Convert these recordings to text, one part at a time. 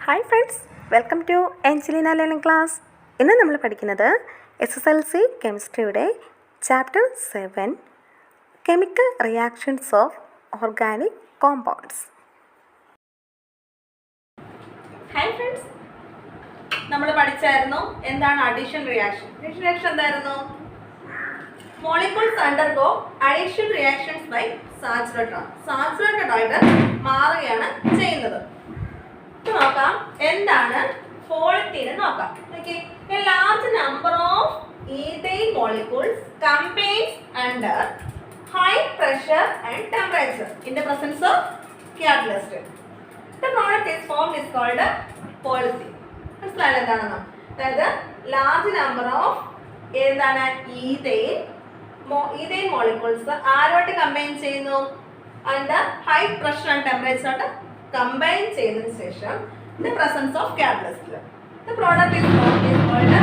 Hi friends, welcome to Angelina learning class. ഇന്ന് നമ്മൾ പഠിക്കുന്നത് SSLC കെമിസ്ട്രിയുടെ chapter 7 chemical reactions of organic compounds. Hi friends, നമ്മൾ പഠിച്ചായിരുന്നു എന്താണ് അഡീഷൻ റിയാക്ഷൻ. അഡീഷൻ റിയാക്ഷൻ എന്തായിരുന്നു? Molecules undergo addition reactions by saturated ആയിട്ട് മാറുകയാണ് ചെയ്യുന്നത്. നോക്കാം എന്താണ് പോളിത്തീൻ നോക്കാം. Okay, a large number of ethyl molecules combines under high pressure and temperature in the presence of catalyst. The product is formed is called polythene. മനസ്സിലായോ എന്താണെന്ന്? അതായത് large number of എന്താണ് ഈഥൈൽ മോളിക്യൂൾസ് ആരോട്ട് കമ്പൈൻ ചെയ്യുന്നു? Under high pressure and temperature ആയിട്ട് combine ചെയ്തതിനു ശേഷം the presence of catalyst. The product is called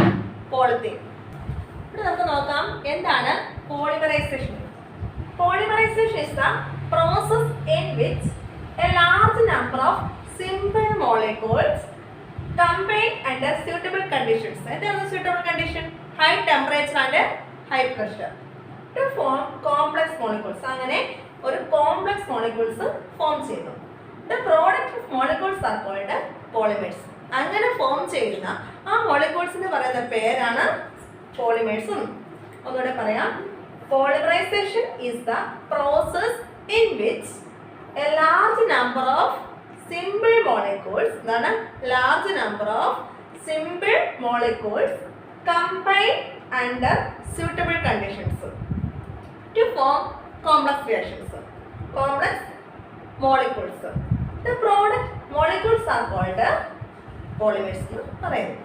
polythene. ഇവിടെ നമുക്ക് നോക്കാം എന്താണ് polymerization. Polymerization is the process in which a large number of simple molecules combine under suitable conditions. എന്താണ് suitable condition? High temperature and high pressure to form complex molecules. അങ്ങനെ ഒരു complex molecules form ചെയ്യുന്നു. The product of molecules are called polymers. അങ്ങനെ form ചെയ്യുന്ന ആ മോളിക്യൂൾസിന് പറയുന്ന പേരാണ് polymers. ഒന്നുകൂടെ പറയാം. Polymerization is the process in which a large number of simple molecules, large number of simple molecules combine under suitable conditions to form complex reactions, complex molecules. The product molecules are called polymers എന്ന് പറയുന്നു.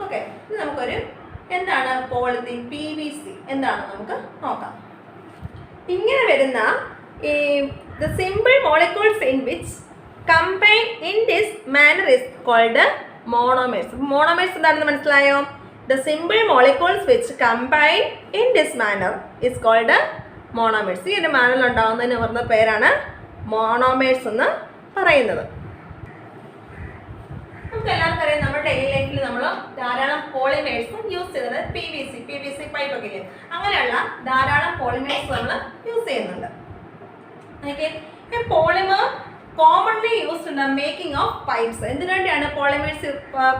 Okay, ഇത് നമുക്കൊരു എന്താണ് polythene PVC എന്താണ് നമുക്ക് നോക്കാം. ഇങ്ങനെ വരുന്ന ഈ the simple molecules in which combine in this manner is called monomers. Monomers എന്താണെന്ന് മനസ്സിലായോ? The simple molecules which combine in this manner is called monomers. ഈ ഒരു മാനറിൽ ഉണ്ടാകുന്നതിന് പറയുന്ന പേരാണ് മോണോമേഴ്സ് എന്ന് പറയുന്നത്. നമുക്ക് എല്ലാവർക്കും അറിയാം, നമ്മുടെ ഡെയിലി ലൈഫിൽ നമ്മൾ ധാരാളം പോളിമേഴ്സ് യൂസ് ചെയ്യുന്നത് PVC പൈപ്പ് ഒക്കെ ഇല്ലേ, അങ്ങനെയുള്ള ധാരാളം പോളിമേഴ്സ് നമ്മൾ യൂസ് ചെയ്യുന്നുണ്ട്. Okay, polymer commonly used in the making of pipes. എന്തിനു വേണ്ടിയാണ്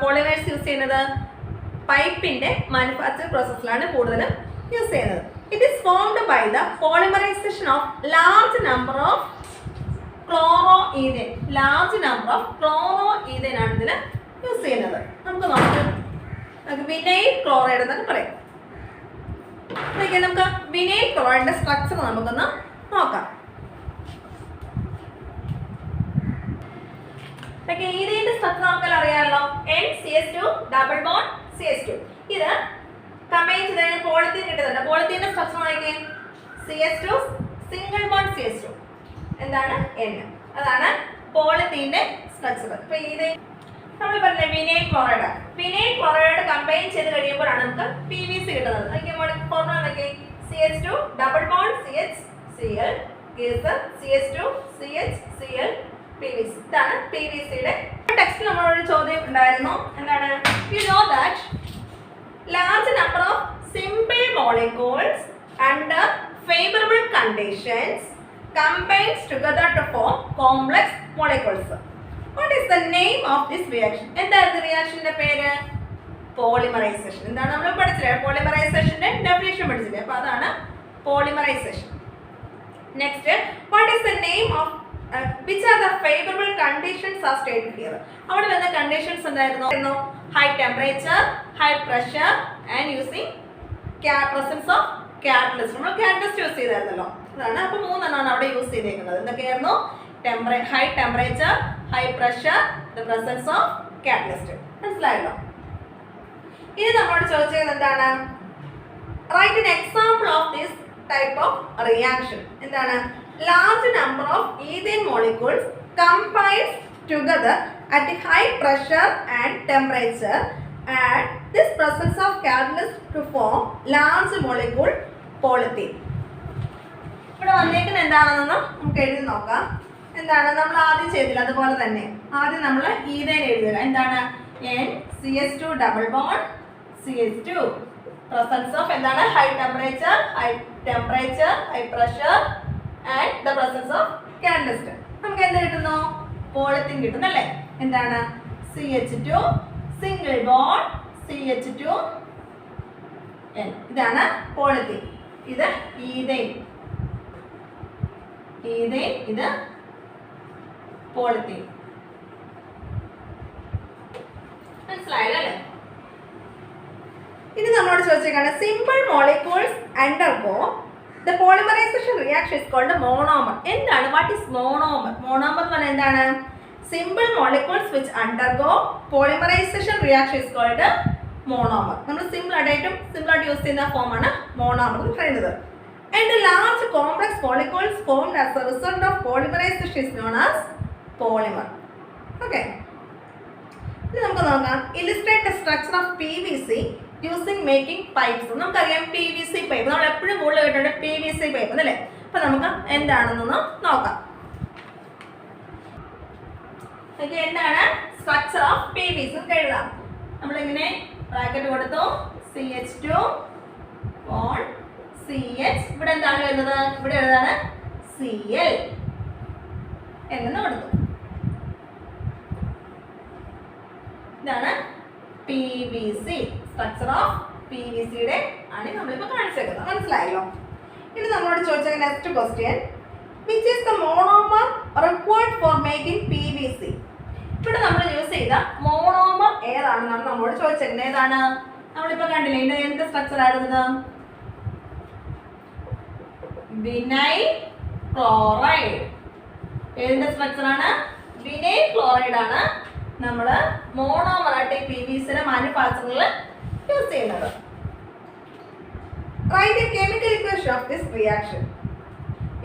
പോളിമേഴ്സ് യൂസ് ചെയ്യുന്നത്? പൈപ്പിന്റെ മാനുഫാക്ചർ പ്രോസസ്സിലാണ് കൂടുതലും യൂസ് ചെയ്യുന്നത്. It is formed by the polymerisation of large number of chloroethane. Large number of chloroethane ആണ് ഇതിന് യൂസ് ചെയ്യുന്നത്. നമുക്ക് നോക്കാം, വിനൈൽ ക്ലോറൈഡ് എന്നൊക്കെ പറയും. നമുക്ക് വിനൈൽ ക്ലോറൈഡിന്റെ സ്ട്രക്ചർ നമുക്കൊന്ന് നോക്കാം. ഈഥേന്റെ സ്ട്രക്ചർ നമുക്കെല്ലാം അറിയാമല്ലോ. NCH2 double bond CH2. ഇത് കമ്പൈൻ ചെയ്ത് പോളിത്തീൻ കിട്ടുന്നുണ്ട്. പോളിത്തീന്റെ സ്ട്രക്ചർ നോക്കിയേ, CH2 സിംഗിൾ ബോണ്ട് CH2 എന്താണ് N. അതാണ് പോളിത്തീന്റെ സ്ട്രക്ചർ. ഇപ്പൊ ഇത് നമ്മൾ പറഞ്ഞ വിനൈൽ ക്ലോറൈഡ് കമ്പൈൻ ചെയ്ത് കഴിയുമ്പോഴാണ് നമുക്ക് PVC കിട്ടുന്നത്. ഫോർമുല നോക്കിയേ, CH2 double bond CHCl CH2 CHCl PVC. ഇതാണ് PVCയുടെ ടെക്സ്റ്റിൽ നമ്മളൊരു ചോദ്യം ഉണ്ടായിരുന്നു. എന്താണ്? You know that large number of simple molecules under favorable conditions combines together to form complex molecules. What is the name of this reaction? എന്താണ് റിയാക്ഷന്റെ പേര്? Polymerisation. എന്താണ് നമ്മൾ പഠിച്ചില്ലേ? പോളിമറൈസേഷന്റെ ഡെഫിനിഷൻ പഠിച്ചില്ലേ? അപ്പോൾ അതാണ് polymerization. Next, what is the name of which are the favorable conditions are stated here? അവിടെ വരുന്ന കണ്ടീഷൻസ് എന്തായിരുന്നു? High temperature, high pressure and using presence of catalyst. നമ്മൾ കാറ്റലിസ്റ്റ് യൂസ് ചെയ്തായിരുന്നല്ലോ, അതാണ്. അപ്പോൾ മൂന്നെണ്ണമാണ് അവിടെ യൂസ് ചെയ്തേക്കുന്നത്. എന്തൊക്കെയായിരുന്നു? High temperature, high pressure, the presence of catalyst. മനസ്സിലായല്ലോ? ഇനി നമ്മളോട് ചോദിച്ചത് എന്താണ്? Write an example of this type of reaction. എന്താണ്? Large number of ethane molecules combines together at a high pressure and temperature and this presence of catalyst to form large molecule polythene. ഇവിടെ വന്നേക്കുന്നത് എന്താണെന്ന് നമുക്ക് എഴുതി നോക്കാം. എന്താണ് നമ്മൾ ആദ്യം ചെയ്തില്ല അതുപോലെ തന്നെ ആദ്യം നമ്മൾ ഈതേൻ എഴുതുക. എന്താണ്? NCH2 double bond CH2. Presence of എന്താണ്? High temperature, high pressure and the presence of catalyst. നമുക്ക് എന്ത് കിട്ടുന്നു? പോളിത്തീൻ കിട്ടുന്നു അല്ലേ? എന്താണ്? CH2 single bond CH2 N. ഇതാണ് പോളിത്തീൻ. ഇത് ഈതേൻ, ഇത് പോളിത്തീൻ. മനസ്സിലായല്ലോ അല്ലേ? ഇനി നമ്മളോട് ചോദിച്ചേക്കാണ് simple molecules undergo the polymerisation reaction is called monomer. എന്താണ്? What is monomer? മോണോമർ എന്ന് പറഞ്ഞാൽ എന്താണ്? Simple molecules which undergo polymerisation reaction is called monomer. നമ്മൾ സിമ്പിൾ ആയിട്ട് യൂസ് ചെയ്യുന്ന ഫോമാണ് മോണോമർ എന്ന് പറയുന്നത്. And large complex molecules formed as a result of polymerization is known as polymer. Okay, ഇനി നമുക്ക് നോക്കാം. Illustrate the structure of PVC using making pipes. നമുക്കറിയാം PVC പൈപ്പ്, നമ്മൾ എപ്പോഴും കൂടുതൽ കേട്ടിട്ടുണ്ട് PVC പൈപ്പ് അല്ലേ? അപ്പൊ നമുക്ക് എന്താണെന്നൊന്ന് നോക്കാം. ഓക്കെ, എന്താണ് സ്ട്രക്ചർ ഓഫ് PVC എഴുതാം. നമ്മളിങ്ങനെ ബ്രാക്കറ്റ് കൊടുത്തു. CH2 bond CH. ഇവിടെ എന്താണ് വരുന്നത്? ഇവിടെ എഴുതാണ് Cl എന്ന് കൊടുത്തു. ഇതാണ് PVC. സ്ട്രക്ചർ ഓഫ് PVCയുടെ ആണ് നമ്മളിപ്പോൾ കാണിച്ചേക്കുന്നത്. മനസ്സിലായല്ലോ? ഇനി നമ്മളോട് ചോദിച്ച next question, which is the monomer required for making PVC? ഇവിടെ നമ്മൾ യൂസ് ചെയ്ത മോണോമർ ഏതാണെന്നാണ് നമ്മളോട് ചോദിച്ചേക്കുന്നത്. ഏതാണ്? നമ്മളിപ്പോൾ കണ്ടില്ലേ, ഇത് എന്ത് സ്ട്രക്ചർ ആയിരുന്നത്? Vinyl chloride. ഏതിന്റെ സ്ട്രക്ചർ ആണ്? വിനൈൽ ക്ലോറൈഡ് ആണ് നമ്മൾ മോണോമറായിട്ട് PVCയുടെ മാനുഫാക്ചറിംഗിൽ യൂസ് ചെയ്യുന്നത്. Write a chemical equation of this reaction.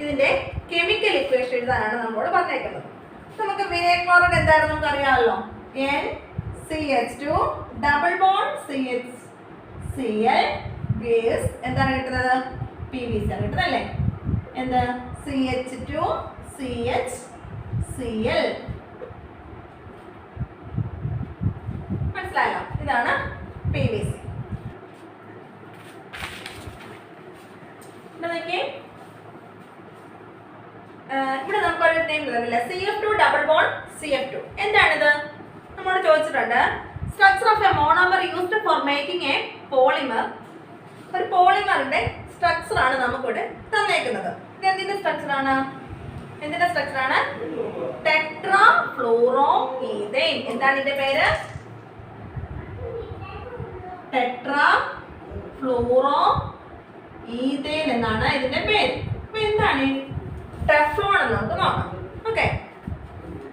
ഇതിന്റെ കെമിക്കൽ ഇക്വേഷൻ എഴുതാനാണ് നമ്മളോട് പറഞ്ഞേക്കുന്നത്. നമുക്ക് വിനൈൽ ക്ലോറൈഡ് എന്തായിരുന്നു നമുക്ക് അറിയാമല്ലോ. NCH2 double bond CHCl guys എന്താണ് കിട്ടുന്നത്? PVC ആണ് കിട്ടുന്നത് അല്ലേ? എന്ത്? CH2 CHCl. മനസ്സിലായോ? ഇതാണ് PVC. ഇവിടെ നമുക്കൊരു നെയിം തന്നില്ല. CF2 double bond CF2. എന്താണിത്? നമ്മോട് ചോദിച്ചിട്ടുണ്ട്. Structure of A monomer used for making A polymer. ഒരു പോളിമറിന്റെ സ്ട്രക്ചർ ആണ് നമുക്കിവിടെ തന്നേക്കുന്നത്. ഇത് എന്തിന്റെ സ്ട്രക്ചർ ആണ്? Tetra fluoro ethane. എന്താണ് ഇതിന്റെ പേര്? ടെട്രാ ഫ്ലൂറോ ഈഥേൻ എന്നാണ് ഇതിന്റെ പേര്. അപ്പൊ എന്താണ് ടെഫ്ലോൺ എന്ന് നമുക്ക് നോക്കാം. ഓക്കെ,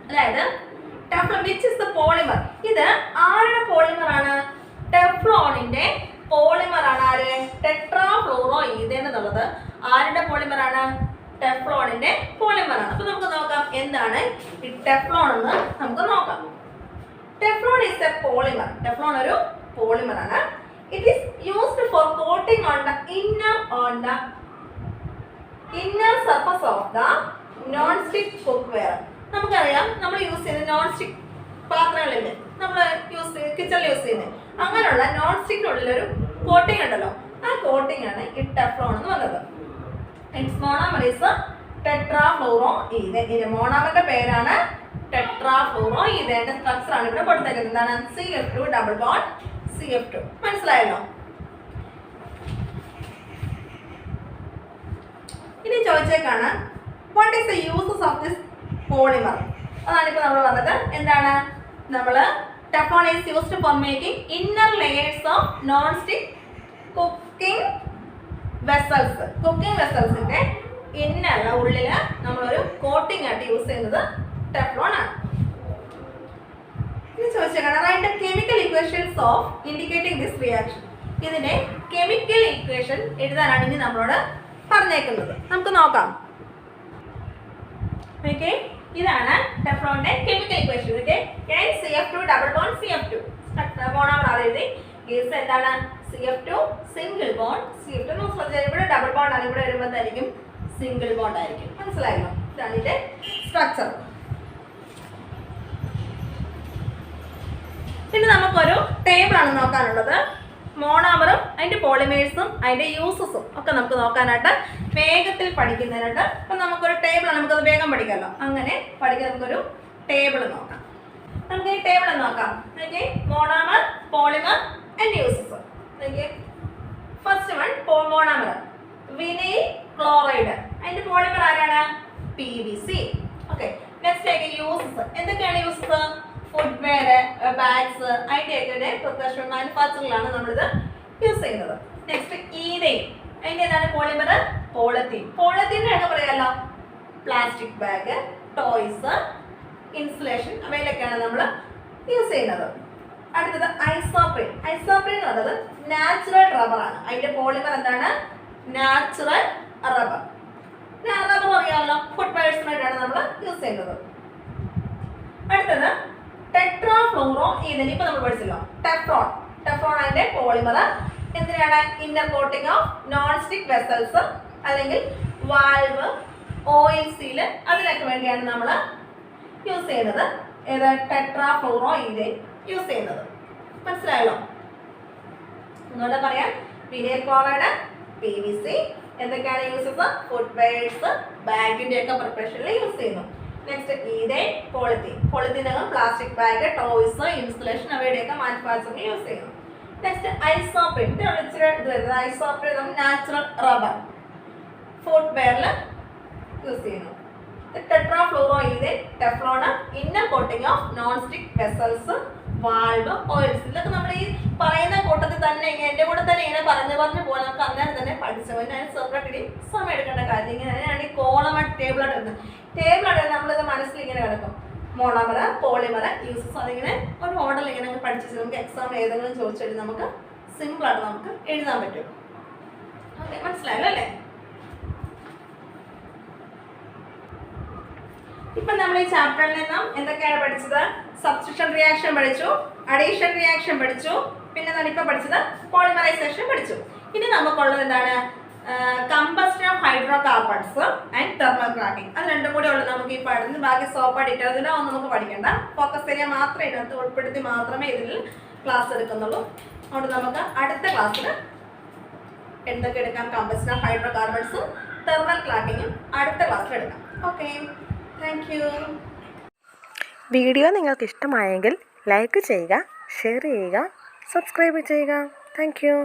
അതായത് Teflon which is the polymer. ഇത് ആരുടെ പോളിമർ ആണ്? ടെഫ്ലോണിന്റെ പോളിമർ ആണ്. ആര്? ടെട്രാ ഫ്ലൂറോ ഈഥേൻ എന്നുള്ളത് ആരുടെ പോളിമർ ആണ്? ടെഫ്ലോണിന്റെ പോളിമർ ആണ്. അപ്പൊ നമുക്ക് നോക്കാം എന്താണ് ഈ ടെഫ്ലോൺ എന്ന് നമുക്ക് നോക്കാം. Teflon is A polymer. Teflon ഒരു പോളിമർ ആണ്. It is used four coating on the inner surface of the non stick cookware. നമുക്കറിയാം നമ്മൾ യൂസ് ചെയ്യുന്ന നോൺ സ്റ്റിക് പാത്രങ്ങളില്ലേ, നമ്മൾ കിച്ചണിൽ യൂസ് ചെയ്യുന്നത്, അങ്ങനെയുള്ള നോൺ സ്റ്റിക്കിനുള്ളിലൊരു കോട്ടിംഗ് ഉണ്ടല്ലോ, ആ കോട്ടിംഗ് ആണ് ഈ ടെഫ്ലോൺ എന്ന് പറഞ്ഞത്. Its monomer is tetrafluoroethane. ഇതിന്റെ മോണോമറിന്റെ പേരാണ് ടെട്രാഫ്ലൂറോ ഈഥേൻ. സ്ട്രക്ചർ ആണ് ഇവിടെ കൊടുത്തേക്കുന്നത്. എന്താണ്? CF2 double bond CF2. മനസ്സിലായല്ലോ? ഇനി ചോദിച്ചേക്കാണ് what is the uses of this polymer. അതാണ് ഇപ്പോൾ നമ്മൾ പറഞ്ഞത്. എന്താണ്? നമ്മൾ Teflon is used for making inner layers of non stick cooking vessels. Cooking വെസൽസിന്റെ ഇന്നല്ല ഉള്ളില് നമ്മളൊരു കോട്ടിംഗ് ആയിട്ട് യൂസ് ചെയ്യുന്നത് ടെഫ്ലോൺ ആണ്. ഇനി ചോദിച്ചേക്കാണ് write chemical equations of indicating this reaction. ഇതിന്റെ കെമിക്കൽ ഇക്വേഷൻ എഴുതാനാണ് ഇനി നമ്മളോട് പറഞ്ഞേക്കുന്നത്. നമുക്ക് നോക്കാം. ഓക്കെ, ഇതാണ് ടെഫ്ലോണിന്റെ chemical equation. Okay, NCF2 double bond CF2. Monomer അത് എഴുതി. ഗേസ് എന്താണ്? CF2 single bond CF2. ഇവിടെ ഡബിൾ ബോണ്ട് ആണ്, ഇവിടെ വരുമ്പോഴായിരിക്കും സിംഗിൾ ബോണ്ട് ആയിരിക്കും. മനസ്സിലായല്ലോ? ഇതാണ് ഇതിൻ്റെ സ്ട്രക്ചർ. പിന്നെ നമുക്കൊരു ടേബിളാണ് നോക്കാനുള്ളത്. മോണോമറും അതിൻ്റെ പോളിമേഴ്സും അതിൻ്റെ യൂസസും ഒക്കെ നമുക്ക് നോക്കാനായിട്ട് വേഗത്തിൽ പഠിക്കുന്നതിനായിട്ട് അപ്പം നമുക്കൊരു ടേബിളാണ്, നമുക്കത് വേഗം പഠിക്കാമല്ലോ. അങ്ങനെ പഠിക്കാൻ നമുക്കൊരു ടേബിൾ നോക്കാം. നമുക്ക് ഈ ടേബിൾ നോക്കാം. Okay, monomer, polymer and uses. Okay, first one monomer vinyl chloride, അതിൻ്റെ പോളിമർ ആരാണ്? PVC. ഓക്കെ, നെക്സ്റ്റ് ആയിട്ട് യൂസസ്. എന്തൊക്കെയാണ് യൂസസ്? ഫുഡ്വെയർ, ബാഗ്സ്, അതിൻ്റെയൊക്കെ പ്രൊഫഷണൽ മാനുഫാക്ചറിലാണ് നമ്മളിത് യൂസ് ചെയ്യുന്നത്. നെക്സ്റ്റ് ഈതൈൻ, അതിൻ്റെ ഏതാണ് പോളിമർ? പോളിത്തീൻ. പോളിത്തീനൊക്കെ പറയാമല്ലോ, പ്ലാസ്റ്റിക് ബാഗ്, ടോയ്സ്, ഇൻസുലേഷൻ അവയിലൊക്കെയാണ് നമ്മൾ യൂസ് ചെയ്യുന്നത്. അടുത്തത് ഐസോപ്രീൻ. ഐസോപ്രീൻ എന്ന് പറയുന്നത് നാച്ചുറൽ റബ്ബറാണ്. അതിൻ്റെ പോളിമർ എന്താണ്? Natural rubber. റബ്ബർ അറിയാമല്ലോ, ഫുഡ്വെയർസിനായിട്ടാണ് നമ്മൾ യൂസ് ചെയ്യുന്നത്. അടുത്തത് ടെട്രാഫ്ലൂറോ ഈതൻ. ഇപ്പൊ നമ്മൾ പഠിച്ചല്ലോ ടെഫ്ലോൺ. ടെഫ്ലോൺ അതിന്റെ പോളിമർ എന്തിനാണ്? Inner coating of non stick vessels അല്ലെങ്കിൽ വാൽവ്, ഓയിൽ സീല്, അതിനൊക്കെ വേണ്ടിയാണ് നമ്മൾ യൂസ് ചെയ്യുന്നത്. ഏത്? ടെട്രാഫ്ലൂറോ ഈതൻ യൂസ് ചെയ്യുന്നത്. മനസ്സിലായല്ലോ? ഒന്നുകൂടെ പറയാം. Vinyl chloride, PVC. എന്തൊക്കെയാണ് യൂസസ്? ഫുഡ്വെയർസ്, ബാഗിന്റെ ഒക്കെ പ്രിപ്പറേഷനിൽ യൂസ് ചെയ്യുന്നു. Next ethyne, polythene. പോളിത്തീനകം പ്ലാസ്റ്റിക് ബാഗ്, ടോയ്സ്, ഇൻസുലേഷൻ അവയുടെയൊക്കെ മാനുഫാക്ചറിംഗ് യൂസ് ചെയ്യുന്നു. Next isoprene. ഇത് വരുന്നത് ഐസോപ്രീൻ നാച്ചുറൽ റബ്ബർ ഫുഡ്വെയറിൽ യൂസ് ചെയ്യുന്നു. Tetrafluoroethyne, Teflon, inner coating of non stick vessels, valve, oils. ഇതൊക്കെ നമ്മൾ ഈ പറയുന്ന കൂട്ടത്തിൽ തന്നെ എൻ്റെ കൂടെ തന്നെ ഇങ്ങനെ പറഞ്ഞു പോകാൻ നമുക്ക് അന്നേരം തന്നെ പഠിച്ചു. അതിന് സെപ്പറേറ്റ് സമയം എടുക്കേണ്ട കാര്യം. ഇങ്ങനെയാണ് ഈ കോളമായിട്ട് ടേബിളായിട്ട് ഇടുന്നത്. ടേബിളായിട്ട് നമ്മളിത് മനസ്സിൽ ഇങ്ങനെ കിടക്കും. Monomer, polymer, uses. അതിങ്ങനെ ഒരു മോഡൽ ഇങ്ങനെ പഠിച്ചു നമുക്ക് എക്സാമിൽ ഏതെങ്കിലും ചോദിച്ചാൽ നമുക്ക് സിമ്പിളായിട്ട് നമുക്ക് എഴുതാൻ പറ്റും. ഓക്കെ, മനസ്സിലായല്ലോ അല്ലേ? ഇപ്പൊ നമ്മൾ ഈ ചാപ്റ്ററിൽ നിന്നും എന്തൊക്കെയാണ് പഠിച്ചത്? സബ്സ്റ്റിറ്റ്യൂഷൻ റിയാക്ഷൻ പഠിച്ചു, അഡീഷൻ റിയാക്ഷൻ പഠിച്ചു, പിന്നെ ഇപ്പൊ പഠിച്ചത് പോളിമറൈസേഷൻ പഠിച്ചു. ഇനി നമുക്കുള്ളത് എന്താണ്? Combustion of hydro carbons and thermal cracking. അത് രണ്ടും കൂടെ ഉള്ളത് നമുക്ക് ഈ പഠിക്കുന്നത്. ബാക്കി സോപ്പ ഡീറ്റെയിൽസിലോ ഒന്നും നമുക്ക് പഠിക്കേണ്ട. ഫോക്കസ് ഏരിയ മാത്രമേ ഇതിനകത്ത് ഉൾപ്പെടുത്തി മാത്രമേ ഇതിൽ ക്ലാസ് എടുക്കുന്നുള്ളൂ. അതുകൊണ്ട് നമുക്ക് അടുത്ത ക്ലാസ്സിൽ എന്തൊക്കെ എടുക്കാം? കമ്പസ്റ്റൻ ഓഫ് ഹൈഡ്രോ കാർബൺസും തെർമൽ ക്രാക്കിങ്ങും അടുത്ത ക്ലാസ്സിൽ എടുക്കാം. Okay, thank you. വീഡിയോ നിങ്ങൾക്ക് ഇഷ്ടമായെങ്കിൽ ലൈക്ക് ചെയ്യുക, ഷെയർ ചെയ്യുക, സബ്സ്ക്രൈബ് ചെയ്യുക. Thank you.